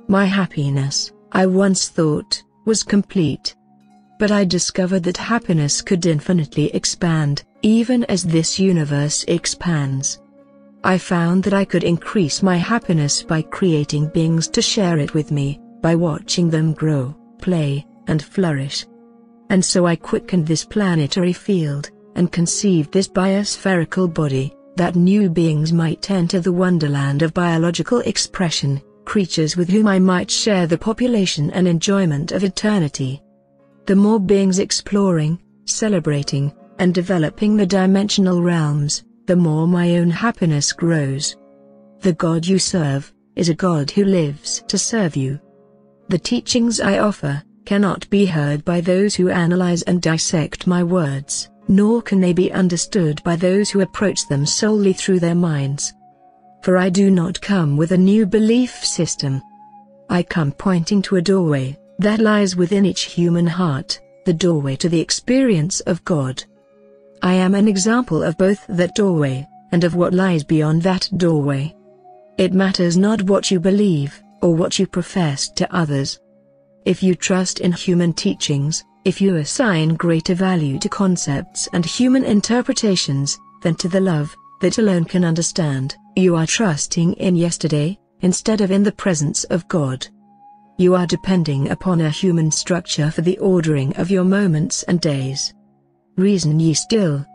My happiness, I once thought, was complete. But I discovered that happiness could infinitely expand, even as this universe expands. I found that I could increase my happiness by creating beings to share it with me, by watching them grow, play, and flourish. And so I quickened this planetary field, and conceived this biospherical body, that new beings might enter the wonderland of biological expression, creatures with whom I might share the population and enjoyment of eternity. The more beings exploring, celebrating, and developing the dimensional realms, the more my own happiness grows. The God you serve is a God who lives to serve you. The teachings I offer cannot be heard by those who analyze and dissect my words, nor can they be understood by those who approach them solely through their minds. For I do not come with a new belief system. I come pointing to a doorway that lies within each human heart, the doorway to the experience of God. I am an example of both that doorway, and of what lies beyond that doorway. It matters not what you believe, or what you profess to others. If you trust in human teachings, if you assign greater value to concepts and human interpretations, than to the love that alone can understand, you are trusting in yesterday, instead of in the presence of God. You are depending upon a human structure for the ordering of your moments and days. Reason ye still,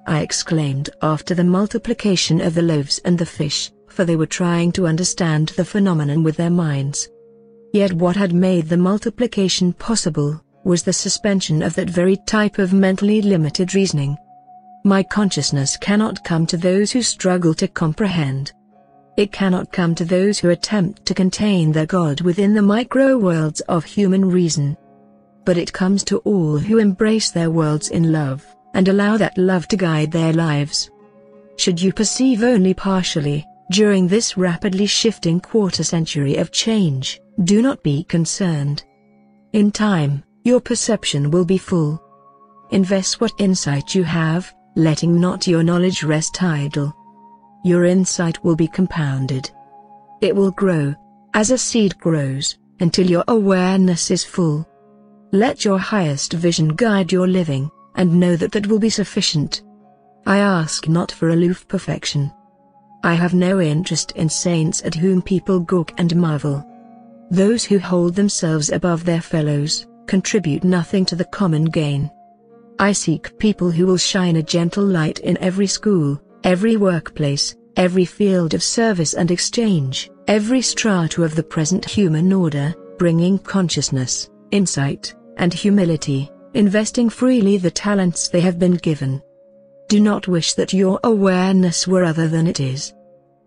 I exclaimed after the multiplication of the loaves and the fish, for they were trying to understand the phenomenon with their minds. Yet what had made the multiplication possible was the suspension of that very type of mentally limited reasoning. My consciousness cannot come to those who struggle to comprehend. It cannot come to those who attempt to contain their God within the micro-worlds of human reason. But it comes to all who embrace their worlds in love, and allow that love to guide their lives. Should you perceive only partially, during this rapidly shifting quarter-century of change, do not be concerned. In time, your perception will be full. Invest what insight you have, letting not your knowledge rest idle. Your insight will be compounded. It will grow, as a seed grows, until your awareness is full. Let your highest vision guide your living, and know that that will be sufficient. I ask not for aloof perfection. I have no interest in saints at whom people gawk and marvel. Those who hold themselves above their fellows, contribute nothing to the common gain. I seek people who will shine a gentle light in every school, every workplace, every field of service and exchange, every strata of the present human order, bringing consciousness, insight, and humility, investing freely the talents they have been given. Do not wish that your awareness were other than it is.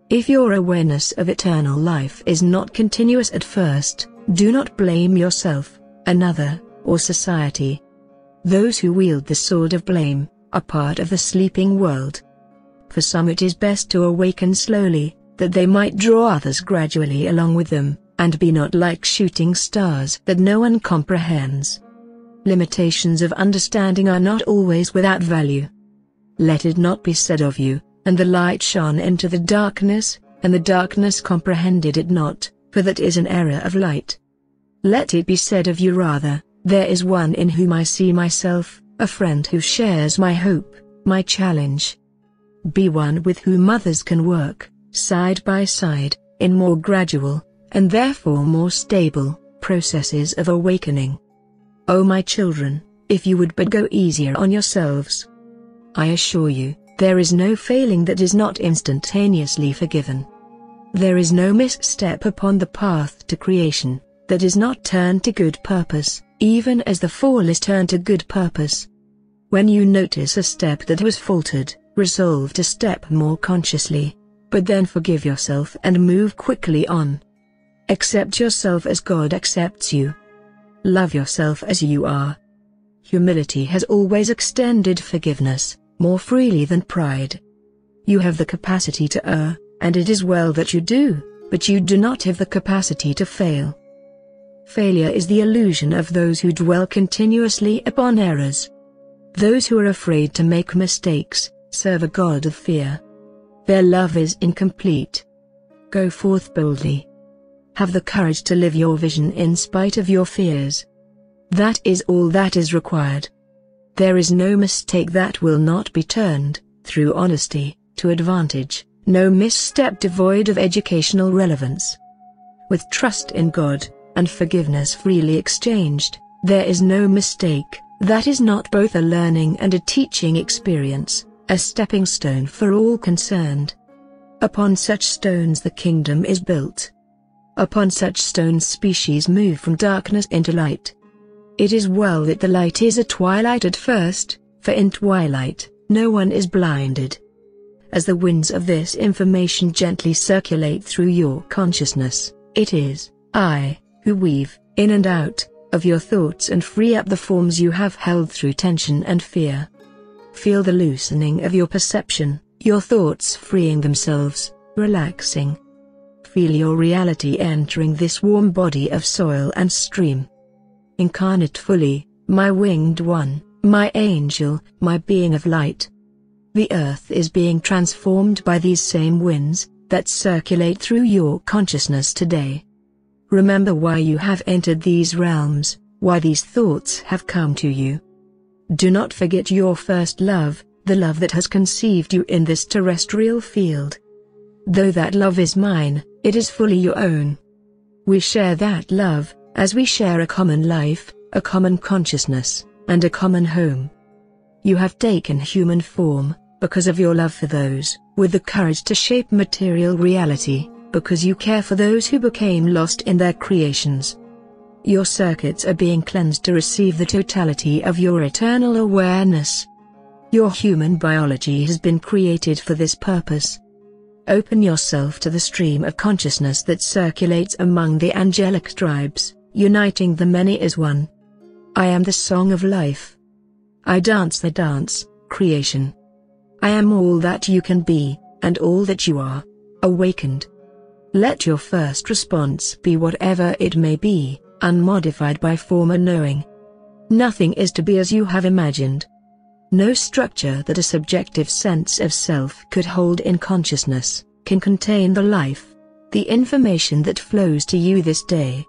If your awareness of eternal life is not continuous at first, do not blame yourself, another, or society. Those who wield the sword of blame are part of the sleeping world. For some it is best to awaken slowly, that they might draw others gradually along with them, and be not like shooting stars that no one comprehends. Limitations of understanding are not always without value. Let it not be said of you, and the light shone into the darkness, and the darkness comprehended it not, for that is an error of light. Let it be said of you rather, there is one in whom I see myself, a friend who shares my hope, my challenge. Be one with whom others can work, side by side, in more gradual, and therefore more stable, processes of awakening. O my children, if you would but go easier on yourselves. I assure you, there is no failing that is not instantaneously forgiven. There is no misstep upon the path to creation that is not turned to good purpose, even as the fall is turned to good purpose. When you notice a step that was faltered, resolve to step more consciously, but then forgive yourself and move quickly on. Accept yourself as God accepts you. Love yourself as you are. Humility has always extended forgiveness more freely than pride. You have the capacity to err, and it is well that you do, but you do not have the capacity to fail. Failure is the illusion of those who dwell continuously upon errors. Those who are afraid to make mistakes serve a god of fear. Their love is incomplete. Go forth boldly. Have the courage to live your vision in spite of your fears. That is all that is required. There is no mistake that will not be turned, through honesty, to advantage, no misstep devoid of educational relevance. With trust in God, and forgiveness freely exchanged, there is no mistake that is not both a learning and a teaching experience, a stepping stone for all concerned. Upon such stones the kingdom is built. Upon such stones species move from darkness into light. It is well that the light is a twilight at first, for in twilight, no one is blinded. As the winds of this information gently circulate through your consciousness, it is I who weave in and out of your thoughts and free up the forms you have held through tension and fear. Feel the loosening of your perception, your thoughts freeing themselves, relaxing. Feel your reality entering this warm body of soil and stream. Incarnate fully, my winged one, my angel, my being of light. The earth is being transformed by these same winds that circulate through your consciousness today. Remember why you have entered these realms, why these thoughts have come to you. Do not forget your first love, the love that has conceived you in this terrestrial field. Though that love is mine, it is fully your own. We share that love, as we share a common life, a common consciousness, and a common home. You have taken human form, because of your love for those, with the courage to shape material reality, because you care for those who became lost in their creations. Your circuits are being cleansed to receive the totality of your eternal awareness. Your human biology has been created for this purpose. Open yourself to the stream of consciousness that circulates among the angelic tribes, uniting the many as one. I am the song of life. I dance the dance, creation. I am all that you can be, and all that you are, awakened. Let your first response be whatever it may be, unmodified by former knowing. Nothing is to be as you have imagined. No structure that a subjective sense of self could hold in consciousness can contain the life, the information that flows to you this day.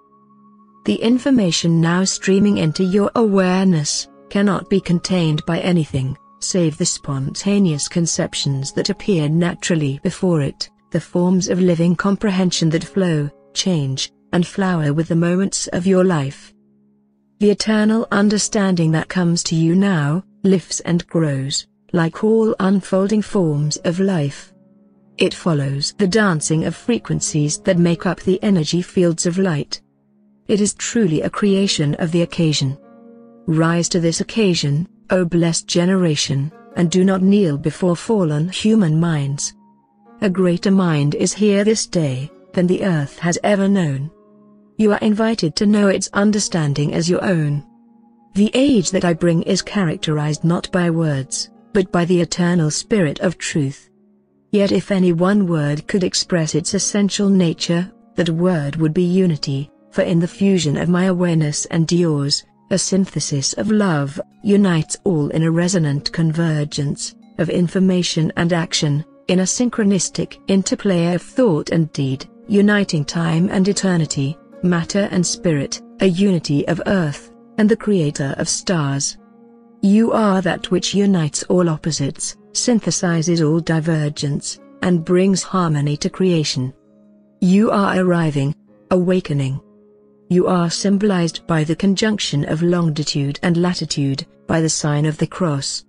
The information now streaming into your awareness cannot be contained by anything, save the spontaneous conceptions that appear naturally before it, the forms of living comprehension that flow, change, and flower with the moments of your life. The eternal understanding that comes to you now, lifts and grows, like all unfolding forms of life. It follows the dancing of frequencies that make up the energy fields of light. It is truly a creation of the occasion. Rise to this occasion, O blessed generation, and do not kneel before fallen human minds. A greater mind is here this day than the earth has ever known. You are invited to know its understanding as your own. The age that I bring is characterized not by words, but by the eternal spirit of truth. Yet if any one word could express its essential nature, that word would be unity, for in the fusion of my awareness and yours, a synthesis of love unites all in a resonant convergence of information and action, in a synchronistic interplay of thought and deed, uniting time and eternity, matter and spirit, a unity of earth, and the creator of stars. You are that which unites all opposites, synthesizes all divergence, and brings harmony to creation. You are arriving, awakening. You are symbolized by the conjunction of longitude and latitude, by the sign of the cross.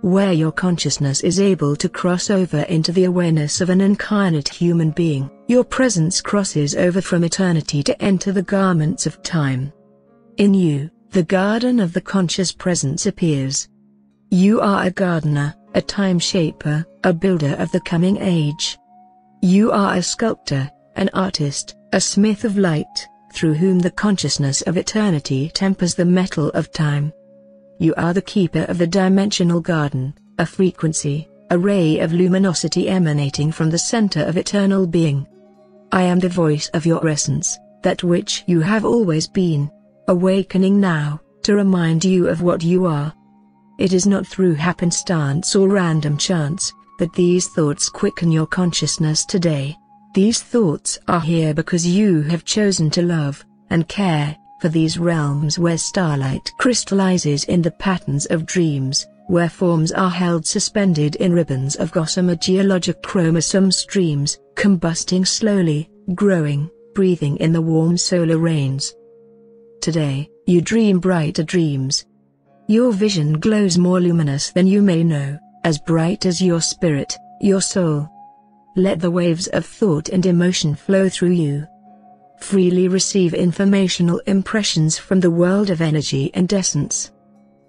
Where your consciousness is able to cross over into the awareness of an incarnate human being, your presence crosses over from eternity to enter the garments of time. In you, the garden of the conscious presence appears. You are a gardener, a time shaper, a builder of the coming age. You are a sculptor, an artist, a smith of light, through whom the consciousness of eternity tempers the metal of time. You are the keeper of the dimensional garden, a frequency, a ray of luminosity emanating from the center of eternal being. I am the voice of your essence, that which you have always been, awakening now, to remind you of what you are. It is not through happenstance or random chance that these thoughts quicken your consciousness today. These thoughts are here because you have chosen to love and care for these realms where starlight crystallizes in the patterns of dreams, where forms are held suspended in ribbons of gossamer geologic chromosome streams, combusting slowly, growing, breathing in the warm solar rains. Today, you dream brighter dreams. Your vision glows more luminous than you may know, as bright as your spirit, your soul. Let the waves of thought and emotion flow through you. Freely receive informational impressions from the world of energy and essence.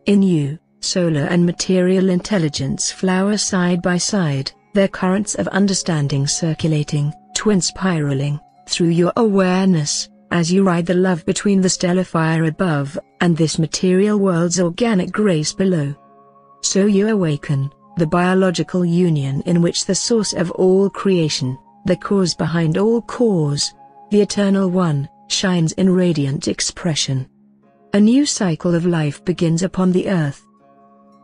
In you, solar and material intelligence flower side by side, their currents of understanding circulating, twin spiraling, through your awareness, as you ride the love between the stellar fire above, and this material world's organic grace below. So you awaken, the biological union in which the source of all creation, the cause behind all cause, the Eternal One, shines in radiant expression. A new cycle of life begins upon the earth.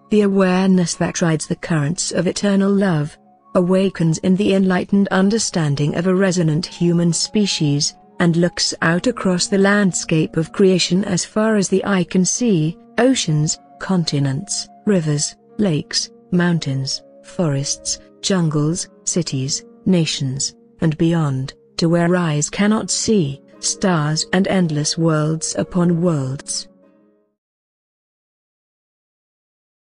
The awareness that rides the currents of eternal love, awakens in the enlightened understanding of a resonant human species, and looks out across the landscape of creation as far as the eye can see, oceans, continents, rivers, lakes, mountains, forests, jungles, cities, nations, and beyond, to where eyes cannot see, stars and endless worlds upon worlds.